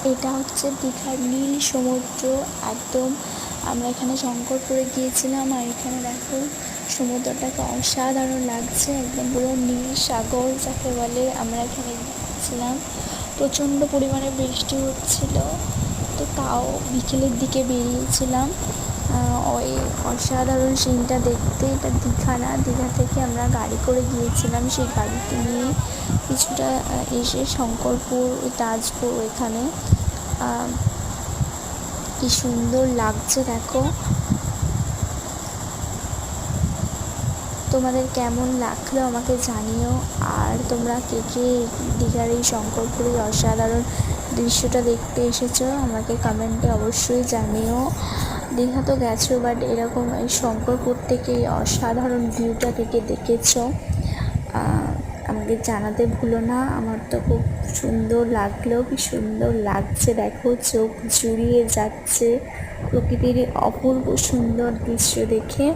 এটা হচ্ছে দীঘার নীল সমুদ্র একদম। আমরা এখানে শঙ্করপুরে গিয়েছিলাম, আর এখানে দেখো সমুদ্রটাকে অসাধারণ লাগছে, একদম পুরো নীল সাগর যাকে বলে। আমরা এখানে গিয়েছিলাম, প্রচণ্ড পরিমাণে বৃষ্টি হচ্ছিল, তো তাও বিকেলের দিকে বেরিয়েছিলাম ওই অসাধারণ সিনটা দেখতে। এটা দীঘা না, দীঘা থেকে আমরা গাড়ি করে গিয়েছিলাম, সেই গাড়িতে নিয়ে কিছুটা এসে শঙ্করপুর, তাজপুর এখানে কি সুন্দর লাগছে দেখো। তোমাদের কেমন লাগলো আমাকে জানিও। আর তোমরা কে কে দীঘার এই শঙ্করপুরের অসাধারণ দৃশ্যটা দেখতে এসেছো আমাকে কমেন্টে অবশ্যই জানিও। দীঘা তো গেছো, বাট এরকম এই শঙ্করপুর থেকে এই অসাধারণ ভিউটা থেকে দেখেছো আমাকে জানাতে ভুলো না। আমার তো খুব সুন্দর লাগলো, কি সুন্দর লাগছে দেখো, চোখ জুড়িয়ে যাচ্ছে প্রকৃতির অপূর্ব সুন্দর দৃশ্য দেখে।